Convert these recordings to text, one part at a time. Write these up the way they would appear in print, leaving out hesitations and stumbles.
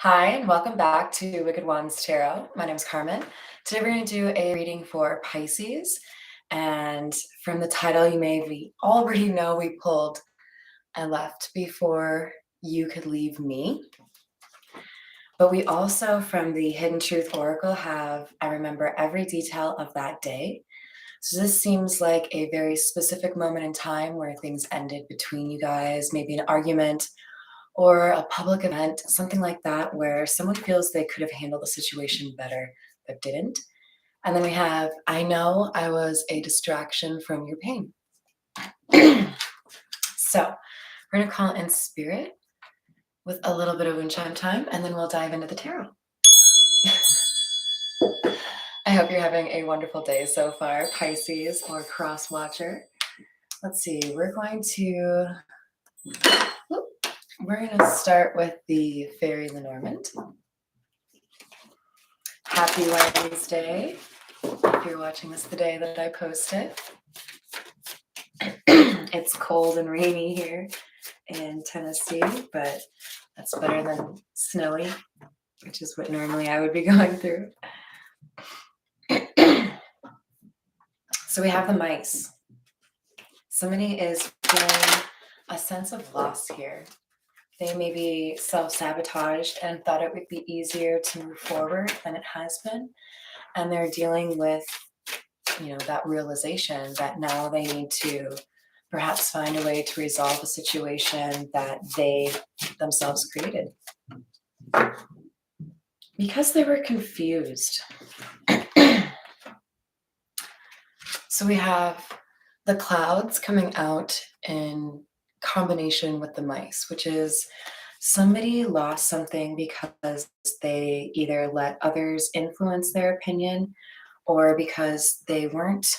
Hi, and welcome back to Wicked Ones Tarot. My name is Carmen. Today we're going to do a reading for Pisces. And from the title, you may already know we pulled "I left before you could leave me." But we also, from the Hidden Truth Oracle, have "I remember every detail of that day." So this seems like a very specific moment in time where things ended between you guys, maybe an argument or a public event, something like that, where someone feels they could have handled the situation better but didn't. And then we have, "I know I was a distraction from your pain." So we're going to call in spirit with a little bit of wind chime time, and then we'll dive into the tarot. I hope you're having a wonderful day so far, Pisces or cross watcher. Let's see, we're going to start with the Fairy Lenormand. Happy Wednesday. If you're watching this the day that I post it. It's cold and rainy here in Tennessee, but that's better than snowy, which is what normally I would be going through. So we have the mice. Somebody is feeling a sense of loss here. They may be self-sabotaged and thought it would be easier to move forward than it has been. And they're dealing with, that realization that now they need to perhaps find a way to resolve a situation that they themselves created. Because they were confused. So we have the clouds coming out in combination with the mice, which is somebody lost something because they either let others influence their opinion or because they weren't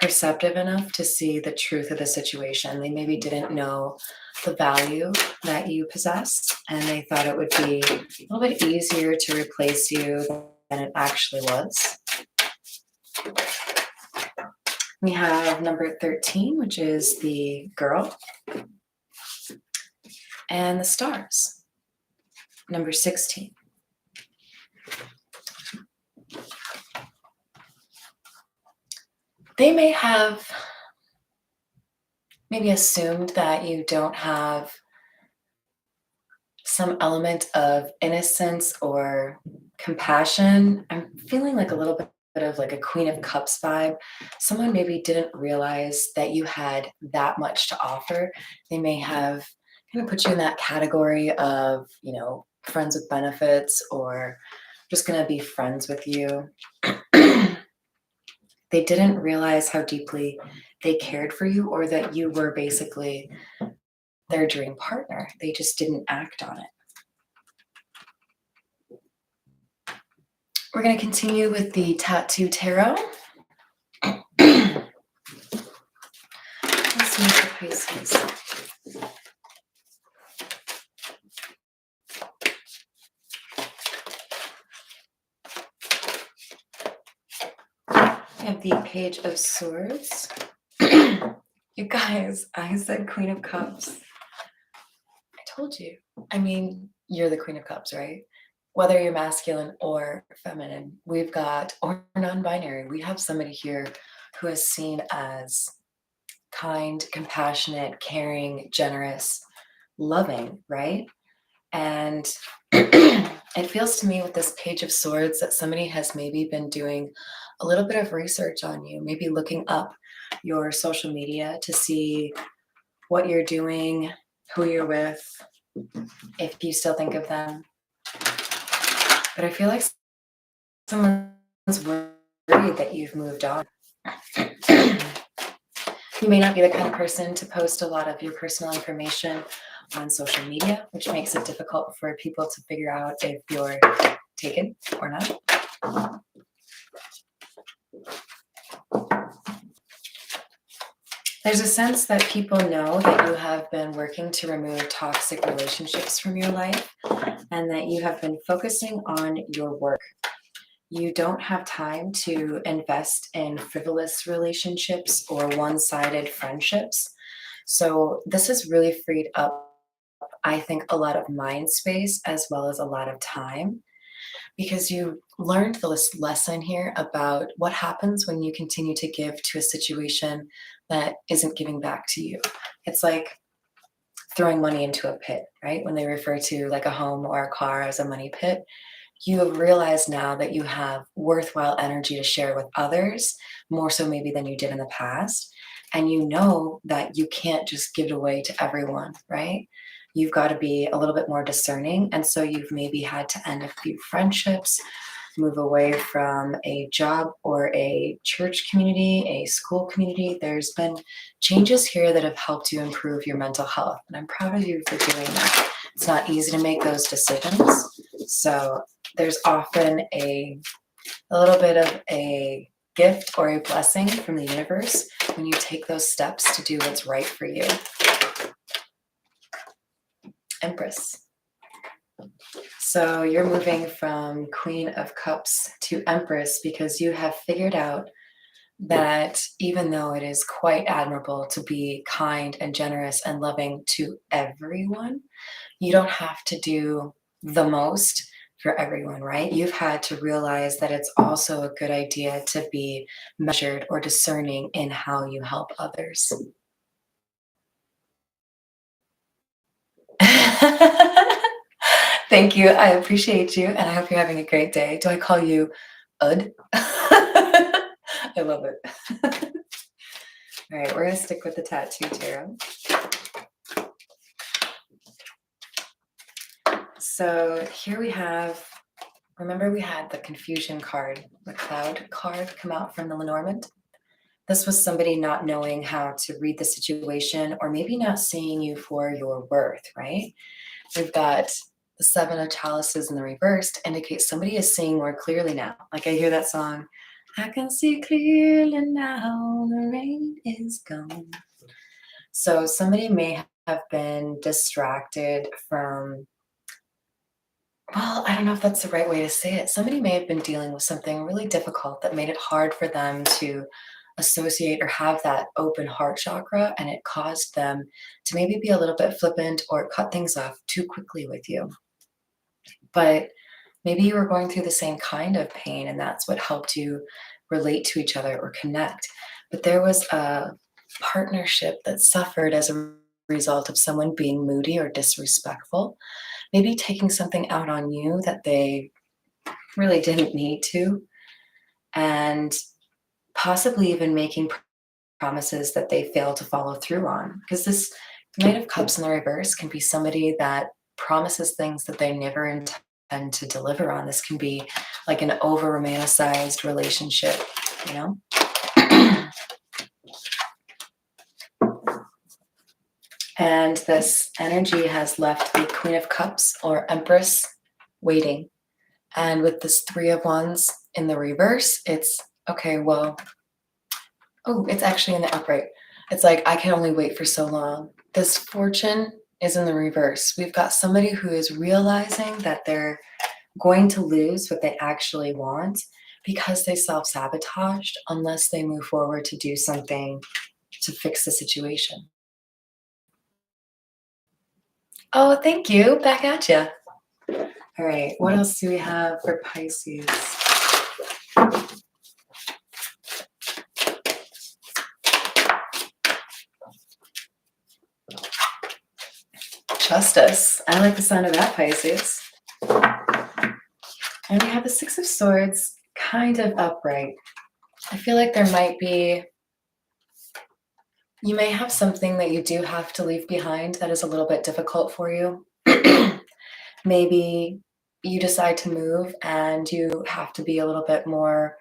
perceptive enough to see the truth of the situation. They maybe didn't know the value that you possess, and they thought it would be a little bit easier to replace you than it actually was. We have number 13, which is the girl, and the stars, number 16. They may have maybe assumed that you don't have some element of innocence or compassion. I'm feeling like a little bit of like a Queen of Cups vibe. Someone maybe didn't realize that you had that much to offer. They may have kind of put you in that category of, friends with benefits, or just going to be friends with you. They didn't realize how deeply they cared for you, or that you were basically their dream partner. They just didn't act on it. We're going to continue with the Tattoo Tarot. Let's see the Pisces. We have the Page of Swords. You guys, I said Queen of Cups. I told you. I mean, you're the Queen of Cups, right? Whether you're masculine or feminine, we've got, or non-binary, we have somebody here who is seen as kind, compassionate, caring, generous, loving, right? And it feels to me with this Page of Swords that somebody has maybe been doing a little bit of research on you, maybe looking up your social media to see what you're doing, who you're with, if you still think of them. But I feel like someone's worried that you've moved on. You may not be the kind of person to post a lot of your personal information on social media, which makes it difficult for people to figure out if you're taken or not. There's a sense that people know that you have been working to remove toxic relationships from your life and that you have been focusing on your work. You don't have time to invest in frivolous relationships or one-sided friendships. So this has really freed up I think, a lot of mind space as well as a lot of time because you learned this lesson here about what happens when you continue to give to a situation that isn't giving back to you. It's like throwing money into a pit, right? When they refer to like a home or a car as a money pit, you have realized now that you have worthwhile energy to share with others, more so maybe than you did in the past. And you know that you can't just give it away to everyone, right? You've got to be a little bit more discerning. And so you've maybe had to end a few friendships, move away from a job or a church community, a school community. There's been changes here that have helped you improve your mental health. And I'm proud of you for doing that. It's not easy to make those decisions. So there's often a little bit of a gift or a blessing from the universe when you take those steps to do what's right for you. Empress. So you're moving from Queen of Cups to Empress because you have figured out that even though it is quite admirable to be kind and generous and loving to everyone, you don't have to do the most for everyone, right? You've had to realize that it's also a good idea to be measured or discerning in how you help others. Thank you. I appreciate you, and I hope you're having a great day. Do I call you Ud? I love it. All right, we're going to stick with the tattoo tarot. So here we have, remember we had the confusion card, the cloud card come out from the Lenormand? This was somebody not knowing how to read the situation or maybe not seeing you for your worth, right? We've got the Seven of Chalices in the reverse to indicate somebody is seeing more clearly now. Like I hear that song, I can see clearly now, the rain is gone. So somebody may have been distracted from, well, I don't know if that's the right way to say it. Somebody may have been dealing with something really difficult that made it hard for them to associate or have that open heart chakra, and it caused them to maybe be a little bit flippant or cut things off too quickly with you. But maybe you were going through the same kind of pain, and that's what helped you relate to each other or connect. But there was a partnership that suffered as a result of someone being moody or disrespectful, maybe taking something out on you that they really didn't need to, and possibly even making promises that they failed to follow through on. Because this Knight of Cups in the reverse can be somebody that promises things that they never intend to deliver on. This can be like an over romanticized relationship, you know? And this energy has left the Queen of Cups or Empress waiting. And with this Three of Wands in the reverse, it's okay, well, oh, it's actually in the upright. It's like, I can only wait for so long. This Fortune is in the reverse. We've got somebody who is realizing that they're going to lose what they actually want because they self-sabotaged unless they move forward to do something to fix the situation. Oh, thank you. Back at you. All right, what else do we have for Pisces? Justice. I like the sound of that, Pisces. And we have the Six of Swords kind of upright. I feel like there might be, you may have something that you do have to leave behind that is a little bit difficult for you. Maybe you decide to move and you have to be a little bit more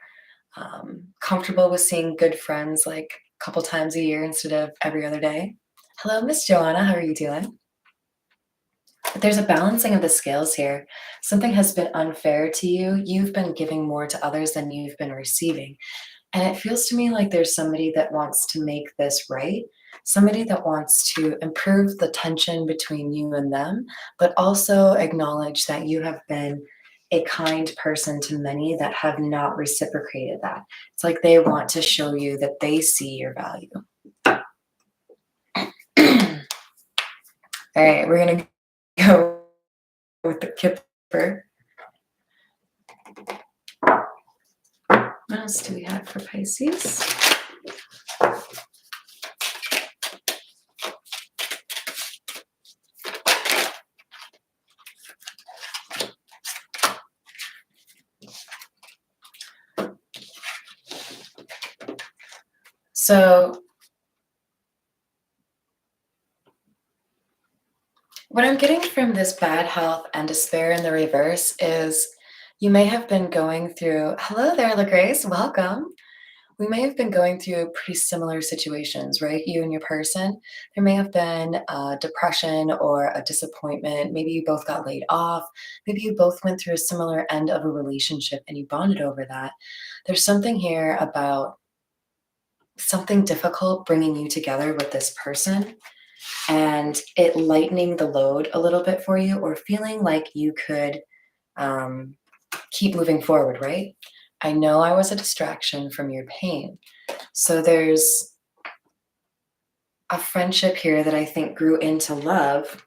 comfortable with seeing good friends like a couple times a year instead of every other day. Hello, Miss Joanna. How are you doing? But there's a balancing of the scales here. Something has been unfair to you. You've been giving more to others than you've been receiving. And it feels to me like there's somebody that wants to make this right, somebody that wants to improve the tension between you and them, but also acknowledge that you have been a kind person to many that have not reciprocated that. It's like they want to show you that they see your value. All right, we're going to go with the Kipper. What else do we have for Pisces? So what I'm getting from this bad health and despair in the reverse is you may have been going through, hello there, LaGrace, welcome. We may have been going through pretty similar situations, right? You and your person. There may have been a depression or a disappointment. Maybe you both got laid off. Maybe you both went through a similar end of a relationship and you bonded over that. There's something here about something difficult bringing you together with this person and it lightening the load a little bit for you or feeling like you could um, keep moving forward, right? I know I was a distraction from your pain. So there's a friendship here that I think grew into love,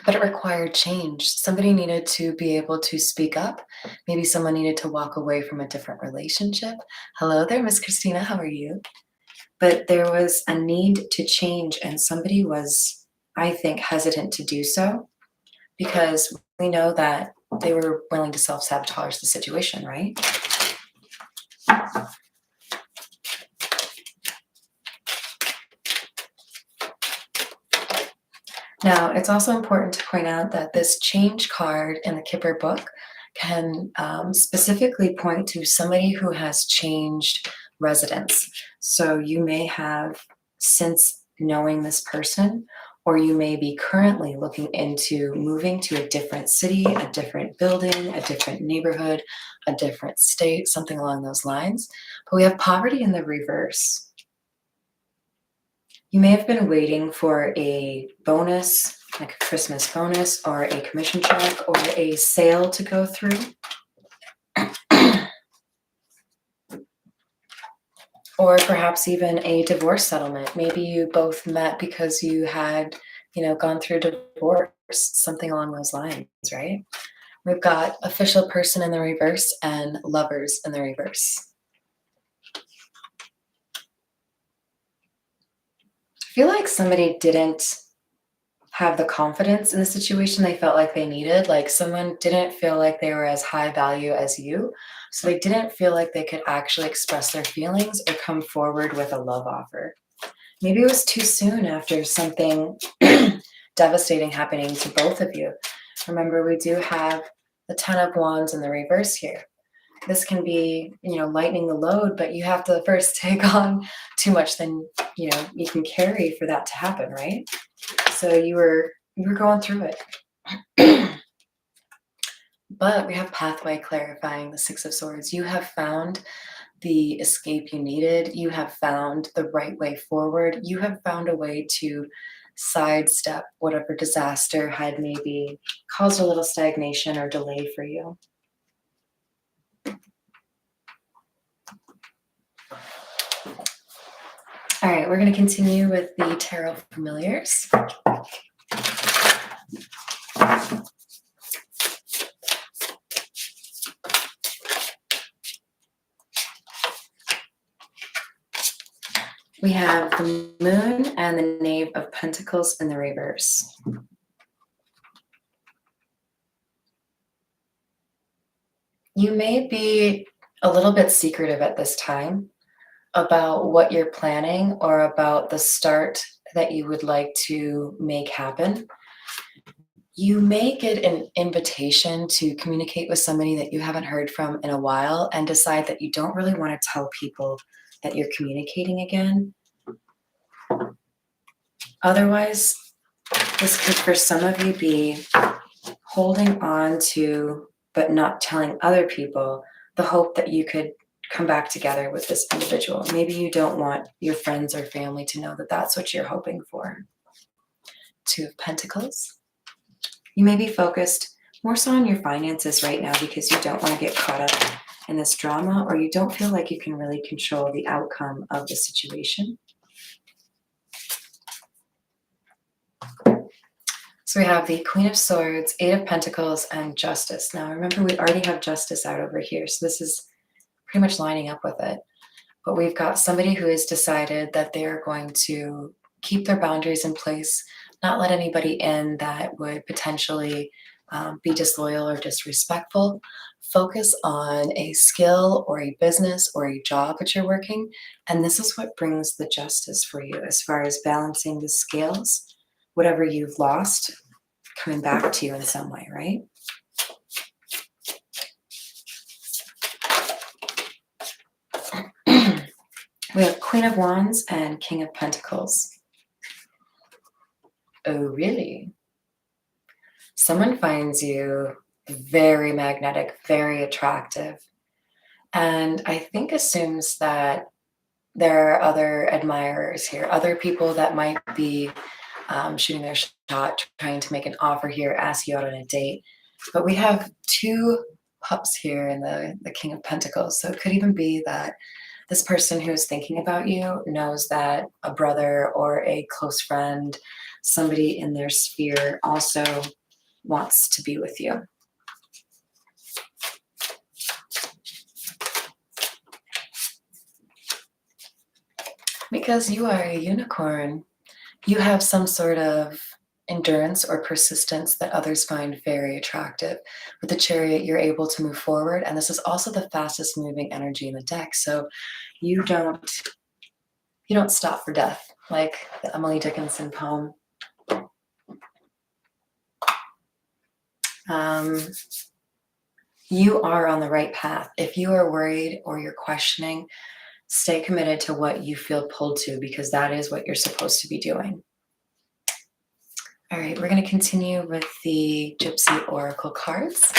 but it required change. Somebody needed to be able to speak up. Maybe someone needed to walk away from a different relationship. Hello there, Miss Christina. How are you? But there was a need to change, and somebody was, I think, hesitant to do so because we know that they were willing to self-sabotage the situation, right? Now, it's also important to point out that this change card in the Kipper book can specifically point to somebody who has changed residence. So you may have, since knowing this person, or you may be currently looking into moving to a different city, a different building, a different neighborhood, a different state, something along those lines. But we have poverty in the reverse. You may have been waiting for a bonus, like a Christmas bonus, or a commission check, or a sale to go through. Or perhaps even a divorce settlement. Maybe you both met because you had, gone through divorce, something along those lines, right? We've got official person in the reverse and lovers in the reverse. I feel like somebody didn't have the confidence in the situation they felt like they needed. Like someone didn't feel like they were as high value as you. So they didn't feel like they could actually express their feelings or come forward with a love offer. Maybe it was too soon after something devastating happening to both of you. Remember, we do have the Ten of Wands in the reverse here. This can be, lightening the load, but you have to first take on too much than, you can carry for that to happen, right? So you were going through it. But we have pathway clarifying the Six of Swords. You have found the escape you needed. You have found the right way forward. You have found a way to sidestep whatever disaster had maybe caused a little stagnation or delay for you. All right, we're going to continue with the Tarot Familiars. We have the Moon and the Knave of Pentacles in the reverse. You may be a little bit secretive at this time about what you're planning or about the start that you would like to make happen. You may get an invitation to communicate with somebody that you haven't heard from in a while and decide that you don't really want to tell people that you're communicating again. Otherwise, this could for some of you be holding on to, but not telling other people, the hope that you could come back together with this individual. Maybe you don't want your friends or family to know that that's what you're hoping for. Two of Pentacles. You may be focused more so on your finances right now because you don't want to get caught up in this drama, or you don't feel like you can really control the outcome of the situation. So we have the Queen of Swords, Eight of Pentacles, and Justice. Now remember, we already have Justice out over here, so this is pretty much lining up with it. But we've got somebody who has decided that they are going to keep their boundaries in place, not let anybody in that would potentially be disloyal or disrespectful. Focus on a skill or a business or a job that you're working. And this is what brings the justice for you as far as balancing the scales, whatever you've lost coming back to you in some way, right? We have Queen of Wands and King of Pentacles. Oh, really? Someone finds you very magnetic, very attractive, and I think assumes that there are other admirers here, other people that might be shooting their shot, trying to make an offer here, ask you out on a date. But we have two pups here in the King of Pentacles, so it could even be that this person who's thinking about you knows that a brother or a close friend, somebody in their sphere, also wants to be with you. Because you are a unicorn, you have some sort of endurance or persistence that others find very attractive. With the Chariot, you're able to move forward, and this is also the fastest moving energy in the deck. So you don't stop for death, like the Emily Dickinson poem. You are on the right path. If you are worried or you're questioning, stay committed to what you feel pulled to, because that is what you're supposed to be doing. All right, we're going to continue with the Gypsy Oracle cards.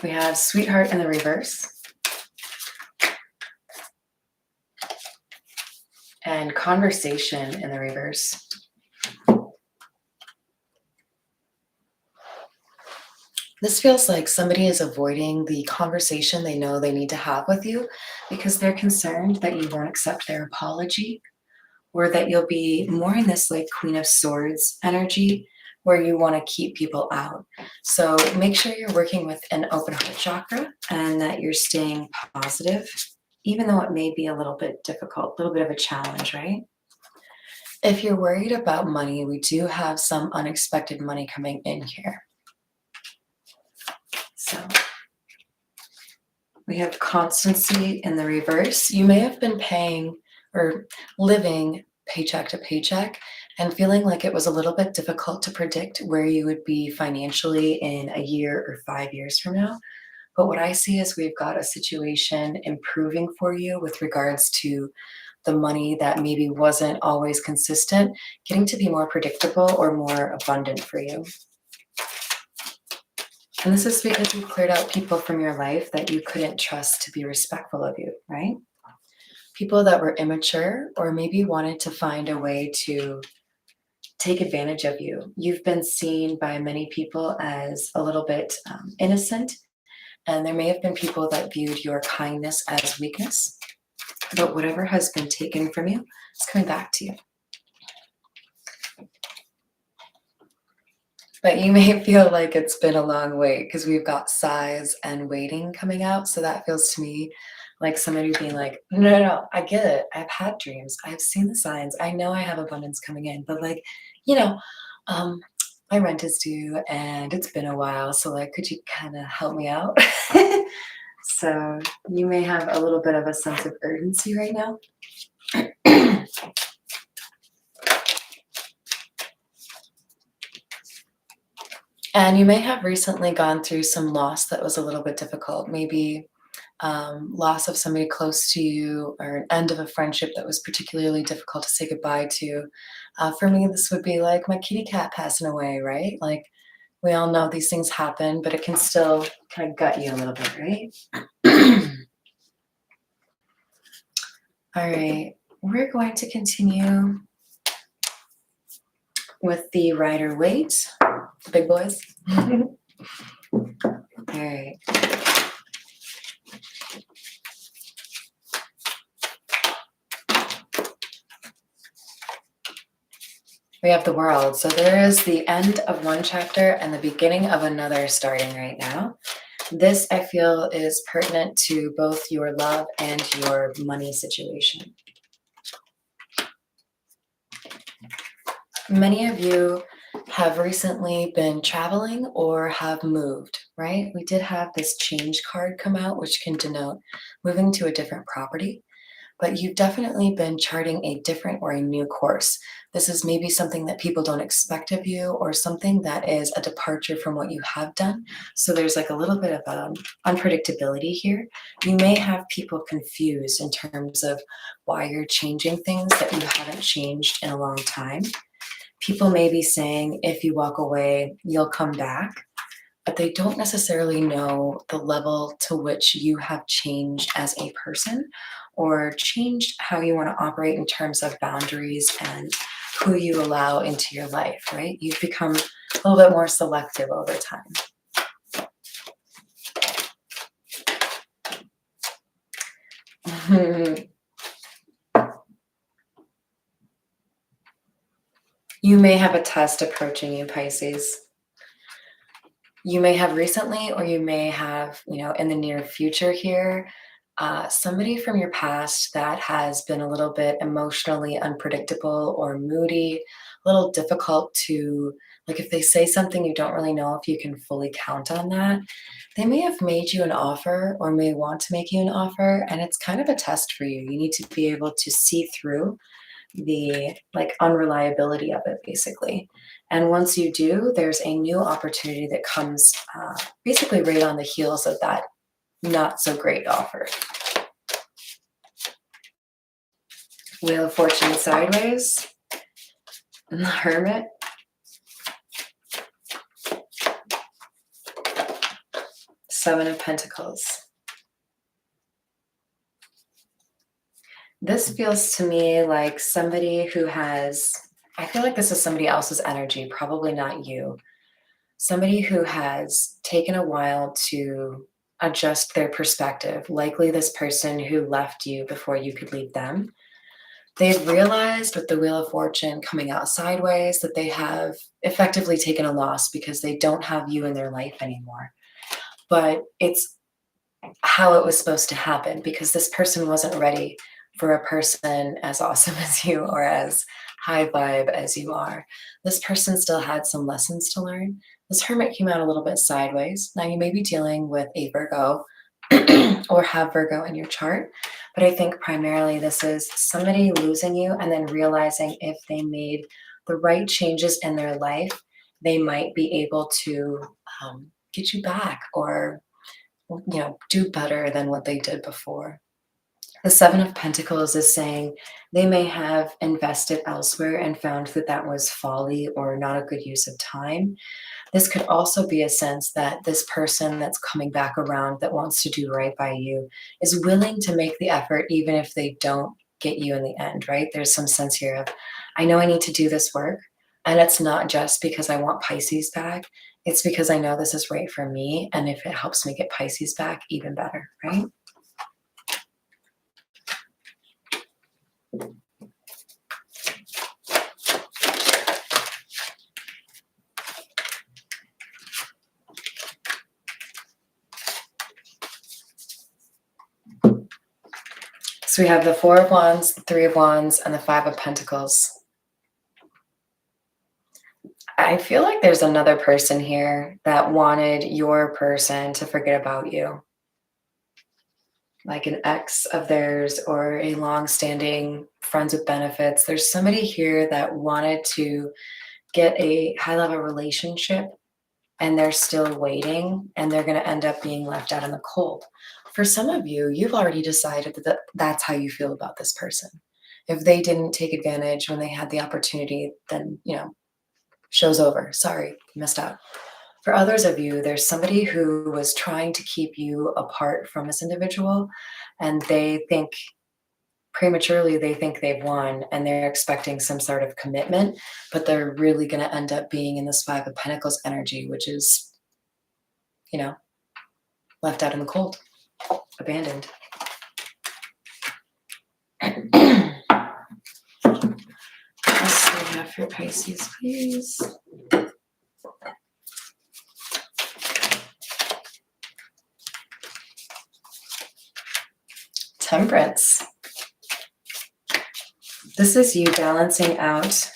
We have Sweetheart in the reverse and Conversation in the reverse. This feels like somebody is avoiding the conversation they know they need to have with you because they're concerned that you won't accept their apology, or that you'll be more in this like Queen of Swords energy where you want to keep people out. So make sure you're working with an open heart chakra and that you're staying positive, even though it may be a little bit difficult, a little bit of a challenge, right? If you're worried about money, we do have some unexpected money coming in here. So we have Constancy in the reverse. You may have been paying or living paycheck to paycheck and feeling like it was a little bit difficult to predict where you would be financially in a year or 5 years from now. But what I see is we've got a situation improving for you with regards to the money that maybe wasn't always consistent, getting to be more predictable or more abundant for you. And this is because you cleared out people from your life that you couldn't trust to be respectful of you, right? People that were immature or maybe wanted to find a way to take advantage of you. You've been seen by many people as a little bit innocent, and there may have been people that viewed your kindness as weakness, but whatever has been taken from you is coming back to you. But you may feel like it's been a long wait because we've got sighs and waiting coming out. So that feels to me like somebody being like, no, I get it. I've had dreams. I've seen the signs. I know I have abundance coming in. But like, my rent is due and it's been a while. So like, could you kind of help me out? So you may have a little bit of a sense of urgency right now. And you may have recently gone through some loss that was a little bit difficult, maybe loss of somebody close to you or an end of a friendship that was particularly difficult to say goodbye to. For me, this would be like my kitty cat passing away, right? Like we all know these things happen, but it can still kind of gut you a little bit, right? All right, we're going to continue with the Rider-Waite, the big boys. All right. We have the World. So there is the end of one chapter and the beginning of another starting right now. This, I feel, is pertinent to both your love and your money situation. Many of you have recently been traveling or have moved, right? We did have this change card come out, which can denote moving to a different property, but you've definitely been charting a different or a new course. This is maybe something that people don't expect of you or something that is a departure from what you have done. So there's like a little bit of unpredictability here. You may have people confused in terms of why you're changing things that you haven't changed in a long time. People may be saying, if you walk away, you'll come back, but they don't necessarily know the level to which you have changed as a person or changed how you want to operate in terms of boundaries and who you allow into your life, right? You've become a little bit more selective over time. You may have a test approaching you, Pisces. You may have recently, or you may have, in the near future here, somebody from your past that has been a little bit emotionally unpredictable or moody, a little difficult to, like, if they say something, you don't really know if you can fully count on that. They may have made you an offer or may want to make you an offer, and it's kind of a test for you. You need to be able to see through the like unreliability of it, basically. And once you do, there's a new opportunity that comes basically right on the heels of that not so great offer. Wheel of Fortune sideways, and the Hermit. Seven of Pentacles. This feels to me like somebody who has, I feel like this is somebody else's energy, probably not you. Somebody who has taken a while to adjust their perspective, likely this person who left you before you could leave them. They've realized with the Wheel of Fortune coming out sideways that they have effectively taken a loss because they don't have you in their life anymore. But it's how it was supposed to happen because this person wasn't ready for a person as awesome as you or as high vibe as you are. This person still had some lessons to learn. This Hermit came out a little bit sideways. Now you may be dealing with a Virgo or have Virgo in your chart, but I think primarily this is somebody losing you and then realizing if they made the right changes in their life, they might be able to get you back or do better than what they did before. The Seven of Pentacles is saying they may have invested elsewhere and found that that was folly or not a good use of time. This could also be a sense that this person that's coming back around that wants to do right by you is willing to make the effort even if they don't get you in the end, right? There's some sense here of, I know I need to do this work, and it's not just because I want Pisces back. It's because I know this is right for me, and if it helps me get Pisces back, even better, right? So we have the Four of Wands, the Three of Wands, and the Five of Pentacles. I feel like there's another person here that wanted your person to forget about you. Like an ex of theirs or a long-standing friends with benefits. There's somebody here that wanted to get a high-level relationship and they're still waiting and they're going to end up being left out in the cold. For some of you, you've already decided that that's how you feel about this person. If they didn't take advantage when they had the opportunity, then, show's over. Sorry, missed out. For others of you, there's somebody who was trying to keep you apart from this individual, and they think prematurely they think they've won and they're expecting some sort of commitment, but they're really going to end up being in this Five of Pentacles energy, which is, left out in the cold, abandoned. Let's see have for Pisces, please? Temperance. This is you balancing out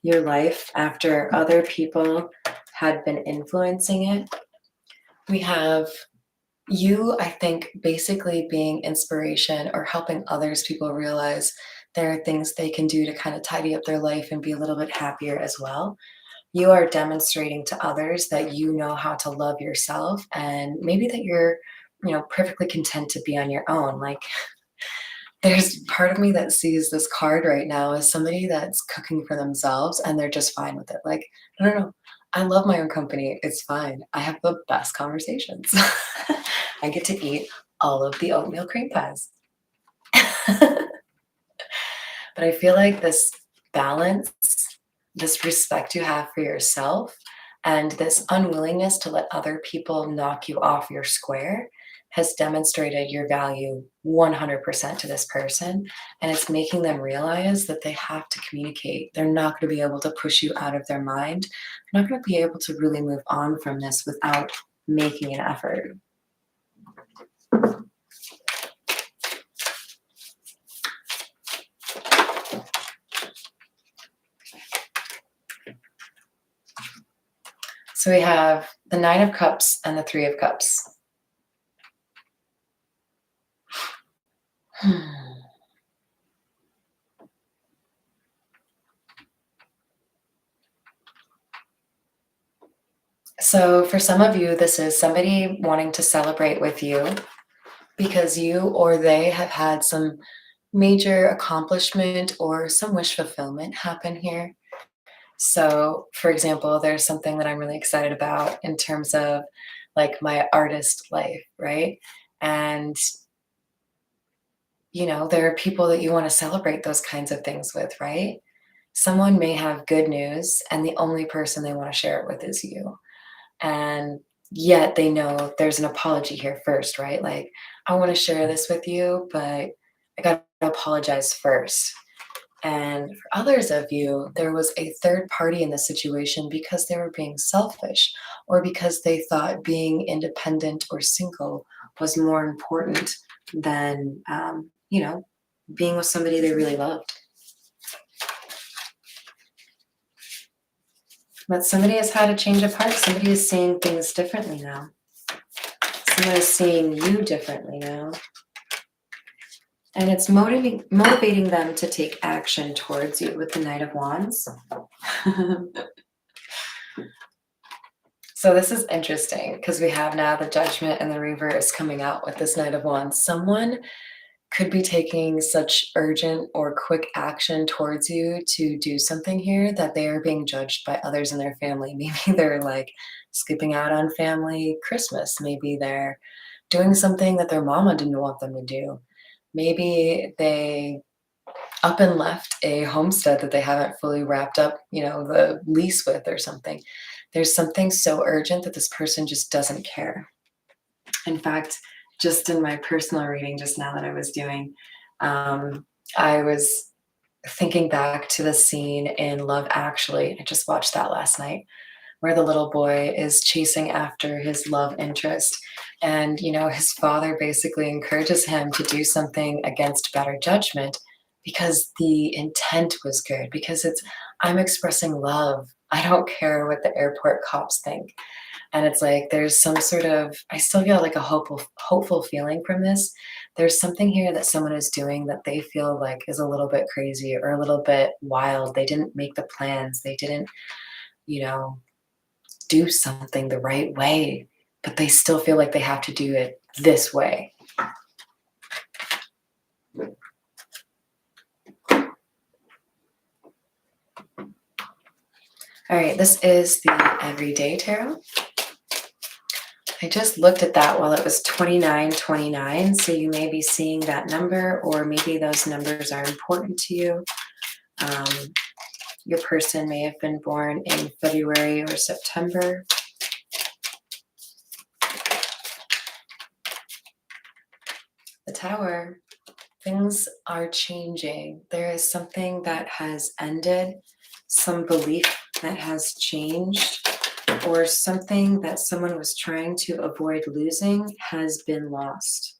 your life after other people had been influencing it. We have you, I think, basically being inspiration or helping others people realize there are things they can do to kind of tidy up their life and be a little bit happier as well. You are demonstrating to others that you know how to love yourself and maybe that you're, perfectly content to be on your own. Like there's part of me that sees this card right now as somebody that's cooking for themselves and they're just fine with it. Like, no, no, no. I love my own company. It's fine. I have the best conversations. I get to eat all of the oatmeal cream pies. But I feel like this balance, this respect you have for yourself, and this unwillingness to let other people knock you off your square has demonstrated your value 100% to this person. And it's making them realize that they have to communicate. They're not going to be able to push you out of their mind. They're not going to be able to really move on from this without making an effort. So we have the Nine of Cups and the Three of Cups. So for some of you, this is somebody wanting to celebrate with you because you or they have had some major accomplishment or some wish fulfillment happen here. So, for example, there's something that I'm really excited about in terms of like my artist life, right? And, there are people that you want to celebrate those kinds of things with, right? Someone may have good news, and the only person they want to share it with is you. And yet they know there's an apology here first, right? Like, I want to share this with you, but I got to apologize first. And for others of you, there was a third party in the situation because they were being selfish or because they thought being independent or single was more important than, being with somebody they really loved. But somebody has had a change of heart. Somebody is seeing things differently now. Someone is seeing you differently now. And it's motivating them to take action towards you with the Knight of Wands. So this is interesting because we have now the Judgment and the Reverse coming out with this Knight of Wands. Someone could be taking such urgent or quick action towards you to do something here that they are being judged by others in their family. Maybe they're like skipping out on family Christmas. Maybe they're doing something that their mama didn't want them to do. Maybe they up and left a homestead that they haven't fully wrapped up, the lease with or something. There's something so urgent that this person just doesn't care. In fact, just in my personal reading just now that I was doing, I was thinking back to the scene in Love Actually. I just watched that last night, where the little boy is chasing after his love interest. And, his father basically encourages him to do something against better judgment because the intent was good, because I'm expressing love. I don't care what the airport cops think. And it's like there's some sort of, I still feel like a hopeful feeling from this. There's something here that someone is doing that they feel like is a little bit crazy or a little bit wild. They didn't make the plans. They didn't, do something the right way, but they still feel like they have to do it this way. All right, this is the Everyday Tarot. I just looked at that while it was 2929, so you may be seeing that number, or maybe those numbers are important to you. Your person may have been born in February or September. The Tower, things are changing. There is something that has ended some belief that has changed, or something that someone was trying to avoid losing has been lost.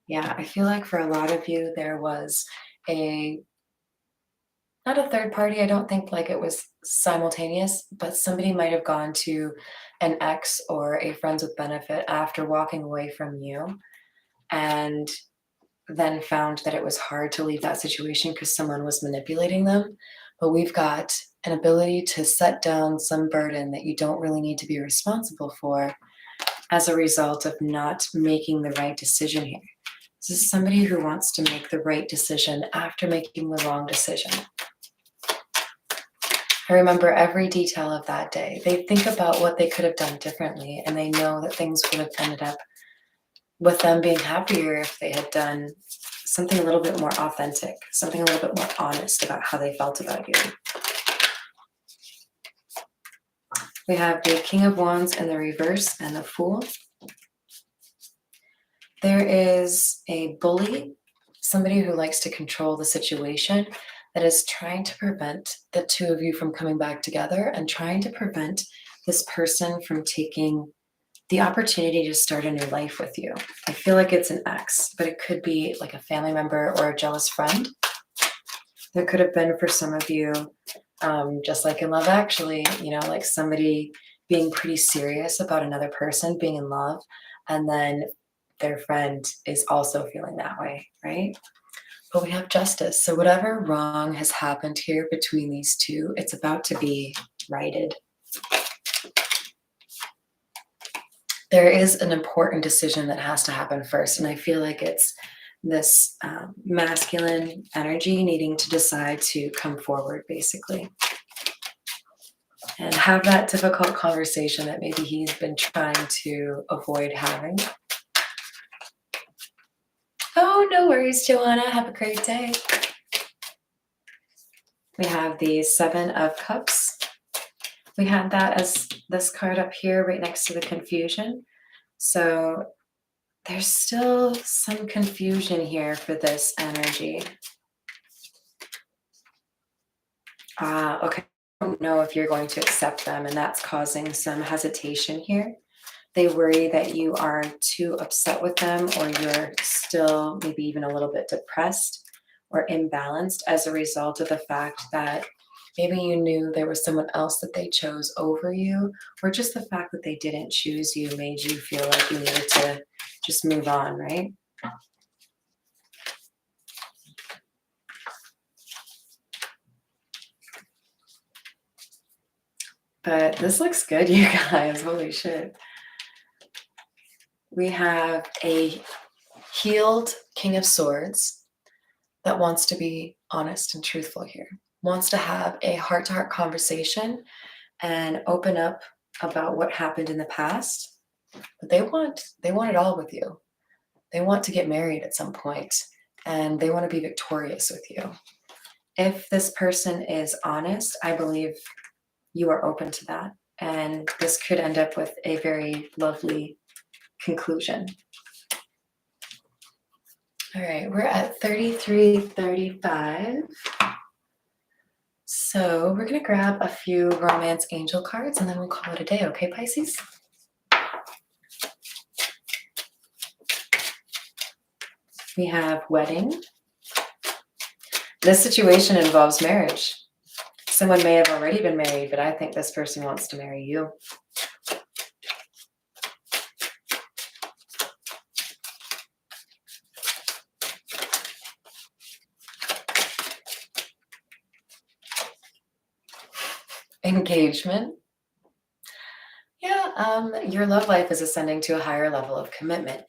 Yeah, I feel like for a lot of you, there was a not a third party. I don't think like it was simultaneous, but somebody might have gone to an ex or a friends with benefit after walking away from you and then found that it was hard to leave that situation because someone was manipulating them. But we've got an ability to set down some burden that you don't really need to be responsible for as a result of not making the right decision here. This is somebody who wants to make the right decision after making the wrong decision. I remember every detail of that day. They think about what they could have done differently, and they know that things would have ended up with them being happier if they had done something a little bit more authentic, something a little bit more honest about how they felt about you. We have the King of Wands in the reverse and the Fool. There is a bully, somebody who likes to control the situation, that is trying to prevent the two of you from coming back together and trying to prevent this person from taking the opportunity to start a new life with you. I feel like it's an ex, but it could be like a family member or a jealous friend. There could have been for some of you, just like in Love Actually, like somebody being pretty serious about another person being in love, and then their friend is also feeling that way, right? But we have justice. So whatever wrong has happened here between these two, it's about to be righted. There is an important decision that has to happen first, and I feel like it's this masculine energy needing to decide to come forward, basically, and have that difficult conversation that maybe he's been trying to avoid having. Oh, no worries, Joanna. Have a great day. We have the Seven of Cups. We had that as this card up here right next to the confusion. So there's still some confusion here for this energy. Okay. I don't know if you're going to accept them, and that's causing some hesitation here. They worry that you are too upset with them, or you're still maybe even a little bit depressed or imbalanced as a result of the fact that maybe you knew there was someone else that they chose over you, or just the fact that they didn't choose you made you feel like you needed to just move on, right? But this looks good, you guys. Holy shit. We have a healed King of Swords that wants to be honest and truthful here, wants to have a heart-to-heart conversation and open up about what happened in the past. But they want it all with you. They want to get married at some point, and they want to be victorious with you. If this person is honest, I believe you are open to that, and this could end up with a very lovely conclusion. All right, we're at 33:35. So we're going to grab a few romance angel cards and then we'll call it a day, okay, Pisces? We have wedding. This situation involves marriage. Someone may have already been married, but I think this person wants to marry you. Engagement. Yeah, your love life is ascending to a higher level of commitment.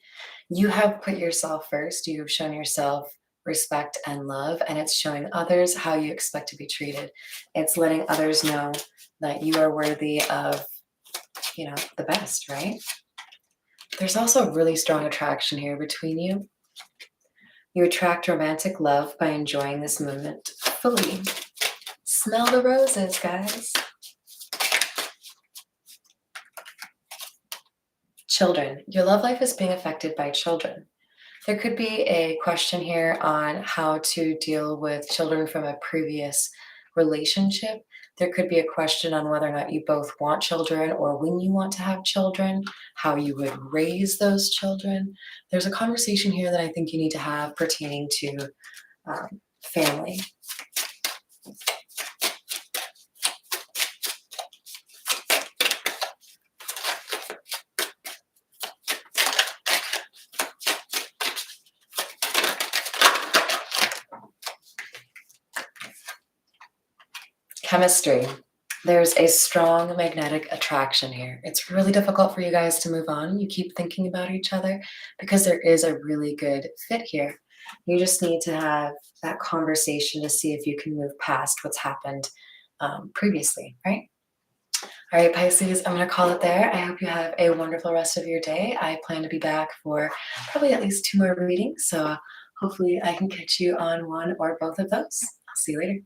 You have put yourself first. You have shown yourself respect and love, and it's showing others how you expect to be treated. It's letting others know that you are worthy of, the best, right? There's also really strong attraction here between you. You attract romantic love by enjoying this moment fully. Smell the roses, guys. Children. Your love life is being affected by children. There could be a question here on how to deal with children from a previous relationship. There could be a question on whether or not you both want children or when you want to have children, how you would raise those children. There's a conversation here that I think you need to have pertaining to family. Chemistry. There's a strong magnetic attraction here. It's really difficult for you guys to move on. You keep thinking about each other because there is a really good fit here. You just need to have that conversation to see if you can move past what's happened previously, right? All right, Pisces, I'm going to call it there. I hope you have a wonderful rest of your day. I plan to be back for probably at least 2 more readings, so hopefully I can catch you on one or both of those. I'll see you later.